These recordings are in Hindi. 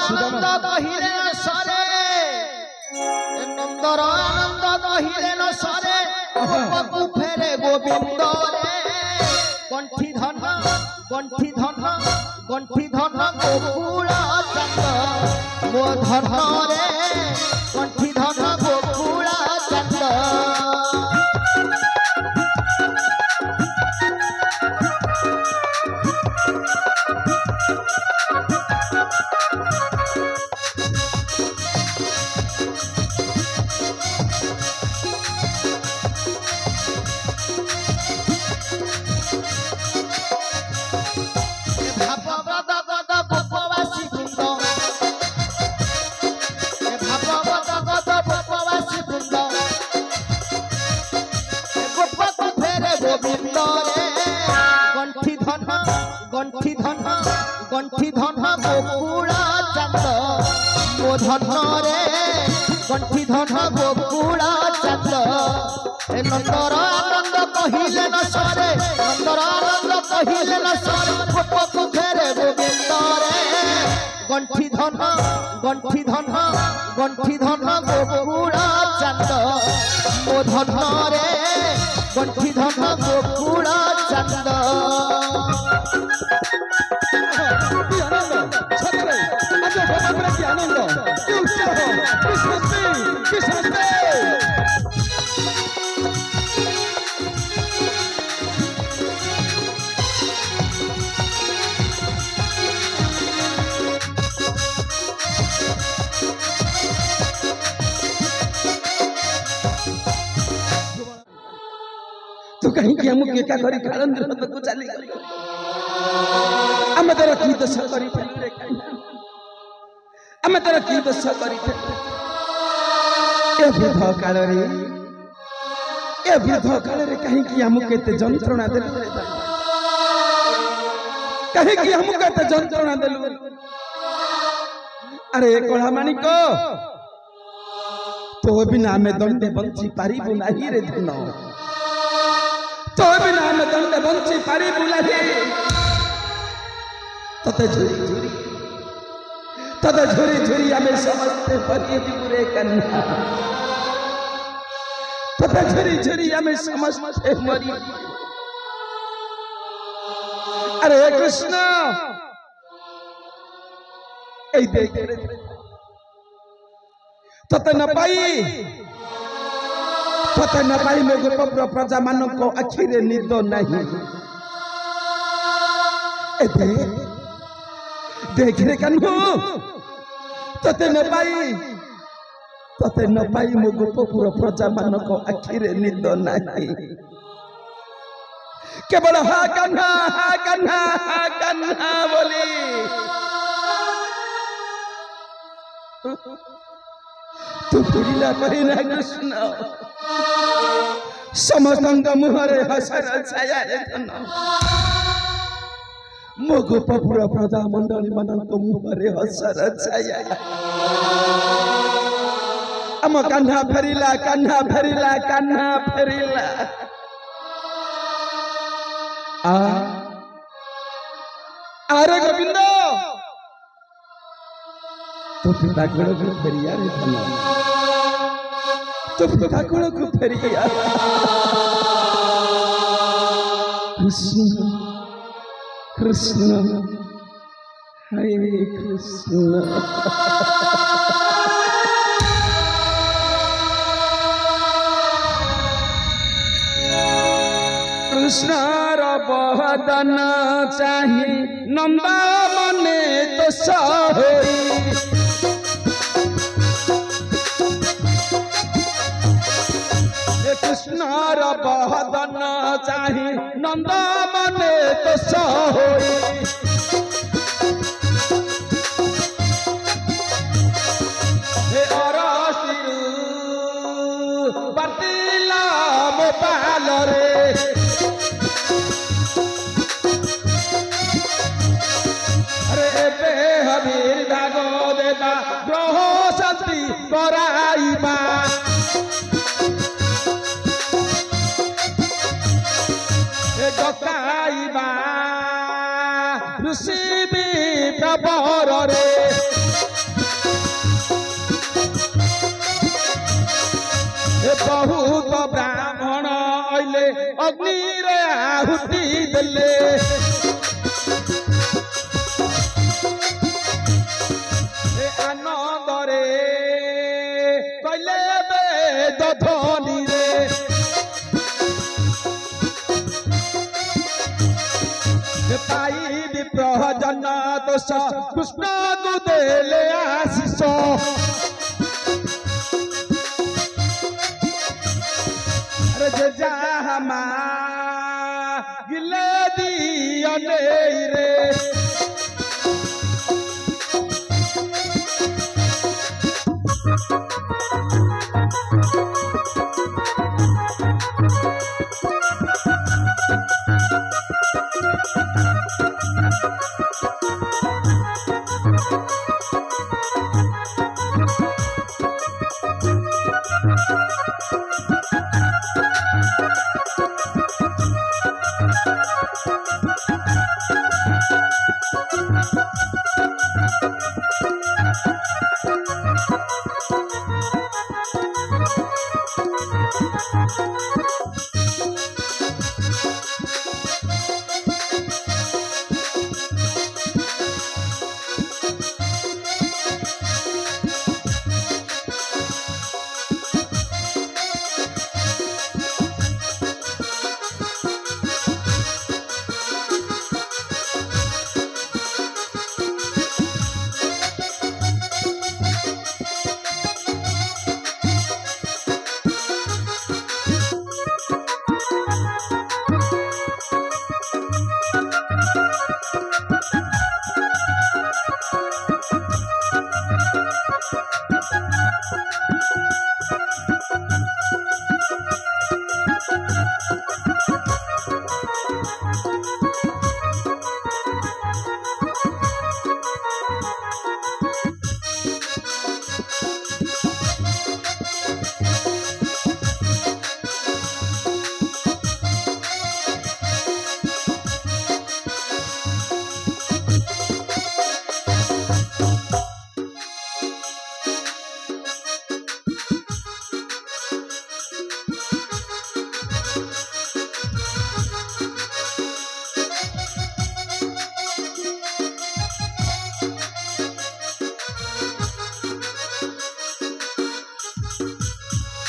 आनंद कहिले न सरे नंदर आनंद कहिले न सरे गोपकु फेरे गोविंद रे कंठी धन गोकुल चंद मो धन रे कंठी धन गोकुल चंद गंठी धन गोकुल चंद मो धन रे गंठी धन गोकुल चंद नंदर आनंद कहिले न सरे नंदर आनंद कहिले न सरे गोपकु फेरे गोविंद रे गंठी धन गोकुल चंद मो धन रे गंठी धन गोकुल चंद तू कहीं कि हम के का करी कालंद्र को चली गली हम तेरा की दशा करी रे हम तेरा की दशा करी ए वृद्ध काल रे कहीं कि हम केते जंत्रणा देलु कहीं कि हम केते जंत्रणा देलु अरे कोला मानिक तो बिना में दंडे बंची पारिबु नाही रे धन तो बिना में दंडे बंची पारिबु नाही तते झुरी हमें समझते परी बुरे कन्या तते झुरी हमें समझते मरी अरे कृष्ण ऐ देख तते न पाई में गोप प्रजा मान को आखिरे निद नहीं देख रे कन्हू तते न पाई मो गोपपुर प्रजा मान को आखिरे निद नहीं केवल हा कन्हा बोली तू फिरिला परिना कृष्ण समस्त मुहरे हसर छाया रे धन मो गोपपुर प्रजा मंडली मान मुहरे हसर छाया आम कान्हा फेरिला आरे गोविंद तो पिता कोड़ को फेरिया रे धन तो पिता कोड़ को फेरिया कृष्ण हरे कृष्ण कृष्ण बहदन चाहे नंदा मने तो सहोई कृष्ण बहदन चाहे नंदा मने तो सहोई बतिला मोबाइल रे हबीर दागो देता ग्रह शांति कराइबा डकाइबा ऋषि भी प्रबर रे ଆହୁତି ଦେଲେ ଏ ଆନନ୍ଦରେ କହିଲେ ବେଦ ଧ୍ୱନିରେ ପାଇବି ପ୍ରହଜନ ଦୋଷ କୃଷ୍ଣକୁ ଦେଲେ ଆଶିଷ रे जे जाहा मागिले दियो नेई रे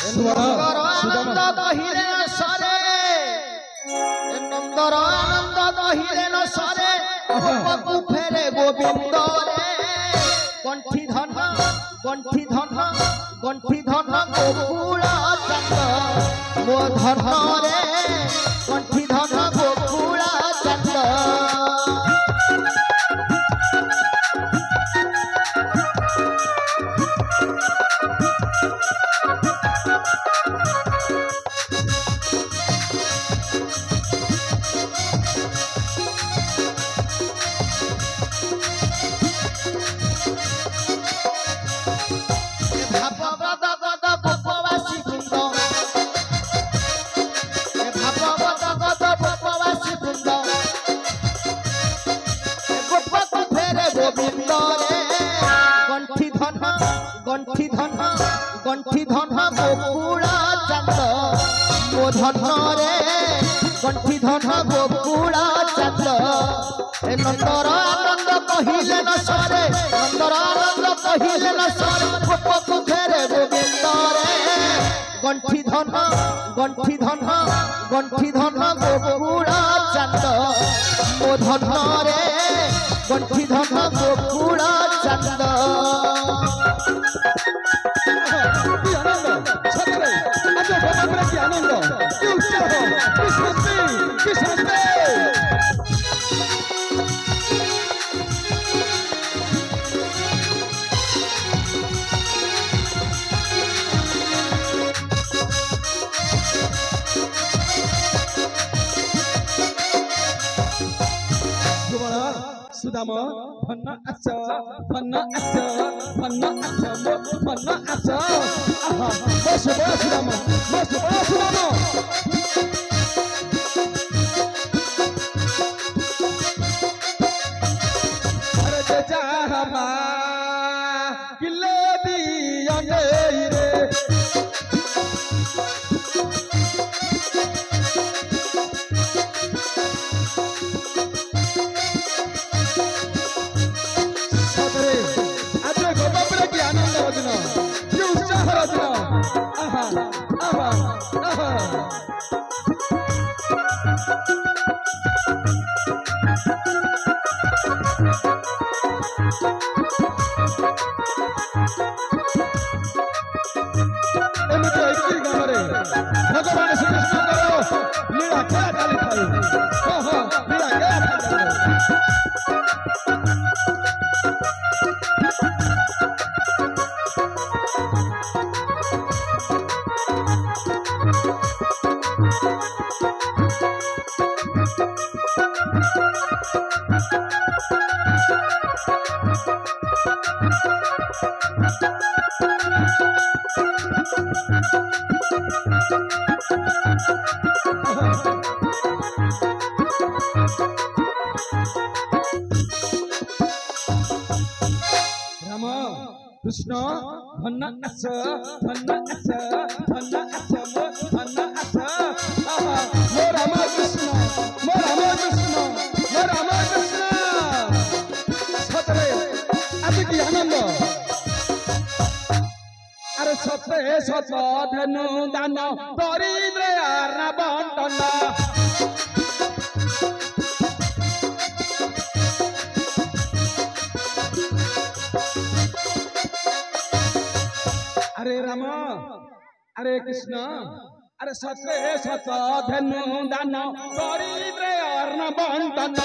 ନନ୍ଦର ଆନନ୍ଦ କହିଲେ ନ ସରେ ନନ୍ଦର ଆନନ୍ଦ କହିଲେ ନ ସରେ ଗୋପକୁ ଫେରେ ଗୋବିନ୍ଦରେ ଗଣ୍ଠି ଧନ ଗଣ୍ଠି ଧନ ଗଣ୍ଠି ଧନ ଗୋକୁଳ ଚାନ୍ଦ ମୋ ଧନରେ ଗଣ୍ଠି ଧନ ଗୋକୁଳ ଚାନ୍ଦ गंठी धन गोकुल चांद मो धन रे गंठी धन गोकुल चांद नंदर आनंद कहले न सरे नंदर आनंद कहले न सरे गोपकु फेरे गोविंद रे गंठी धन गंठी धन गंठी धन गोकुल चांद मो धन रे गंठी धन गोकुल चांद सुदाम फन्न आछ फन्न आछ फन्न आछ मो फन्न आछ आहा बस सुदाम बस सुदाम अरे जे जामा किले दिया नेई रे ଏମିତି ଏକି ଗ୍ରାମରେ ଭଗବାନ ଶ୍ରୀକୃଷ୍ଣଙ୍କର ଲୀଳା ଖେଳା ଚାଲିଥାଏ। ଲୀଳା ଖେଳା ଚାଲିଥାଏ। রাম কৃষ্ণ ধন্য আস ধন্য আস ধন্য আস মো ধন্য আস মো রাম কৃষ্ণ মো রাম কৃষ্ণ মো রাম কৃষ্ণ সতরে আজ কি আনন্দ আরে সতে সত ধনু দান দরিদ্র আর না বন্টন अरे राम अरे कृष्ण अरे सत्य सत धनु दान दरिद्र अर्ण बंटन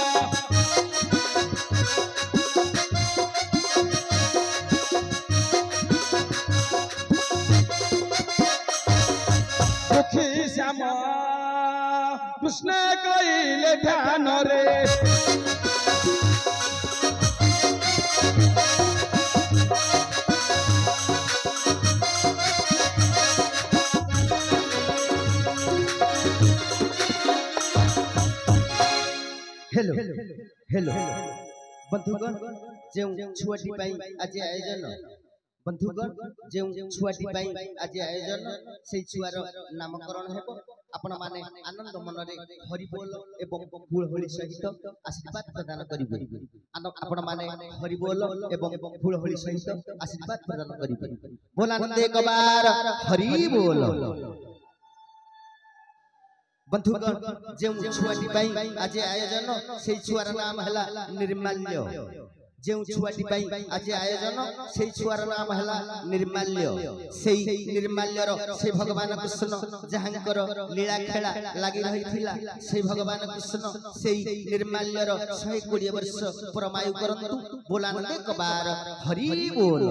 दुखी श्याम कृष्ण कइले ध्यान रे हेलो हेलो बंधुगण जो छुआटी पाई आज आयोजन बंधुगण जो छुआटी पाई आज आयोजन से छुआर नामकरण हेबो आपण माने आनंद मन रे हरि बोल एवं फूलहोली सहित आशीर्वाद प्रदान करिवे आपण माने हरि बोल एवं फूलहोली सहित आशीर्वाद प्रदान करिवे बोलानंद एक बार हरि बोल बंधुगण जो छुआटी पाई आज आयोजन से छुआर नाम हला निर्माल्य जो छुआटी पाई आज आयोजन से छुआर नाम हला निर्माल्य से निर्माल्यर से भगवान कृष्ण जहांकर लीला खेला लागि रहिथिला से भगवान कृष्ण से निर्माल्यर 120 वर्ष परमायु करंतु बोलानंद एक बार हरि बोल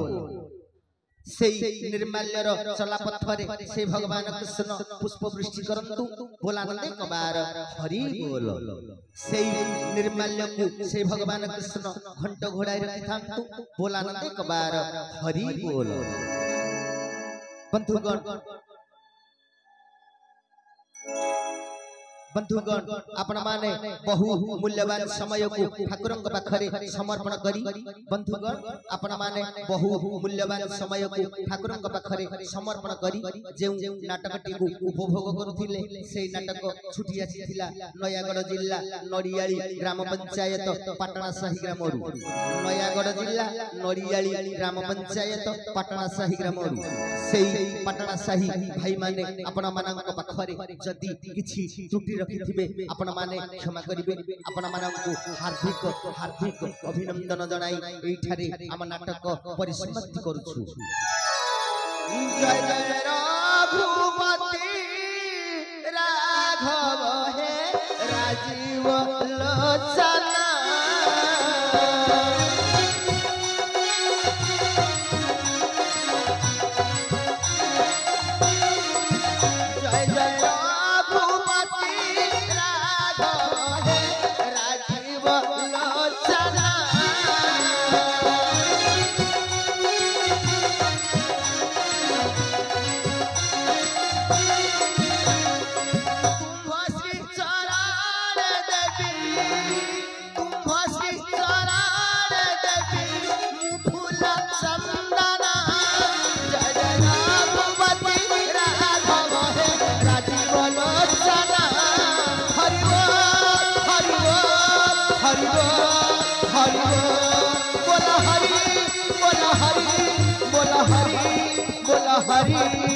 से निर्माल्यर चला पथरे से भगवान कृष्ण पुष्प वृष्टि करंतु बोलानंद एक बार हरि बोल से निर्माल्य को से भगवान कृष्ण घंट घोड़ाई रखिथांतु बोलानंद एक बार हरि बोल बंधुगण आपण माने बहु मूल्यवान समय को ठाकुर पाखरे समर्पण करी बंधुगण आपण माने बहु मूल्यवान समय को ठाकुर पाखरे समर्पण करी जे नाटकटी को उपभोग करुथिले से नाटक छुटी आसीथिला नयागढ़ जिला नड़ियाली ग्राम पंचायत पाटणासाही ग्रामरू नयागढ़ जिला नड़ियाली ग्राम पंचायत पाटणासाही ग्रामरू से पाटणासाही भाई माने आपण मानक पाखरे जदी किछि त्रुटि रखिथिबे आपण माने क्षमा करिवे आपण मानकु हार्दिक हार्दिक अभिनंदन जणाई एई ठारे हम नाटक परिसमाप्ति करूछु जय जय रघुपति राघव हे राजीव लोचन हरि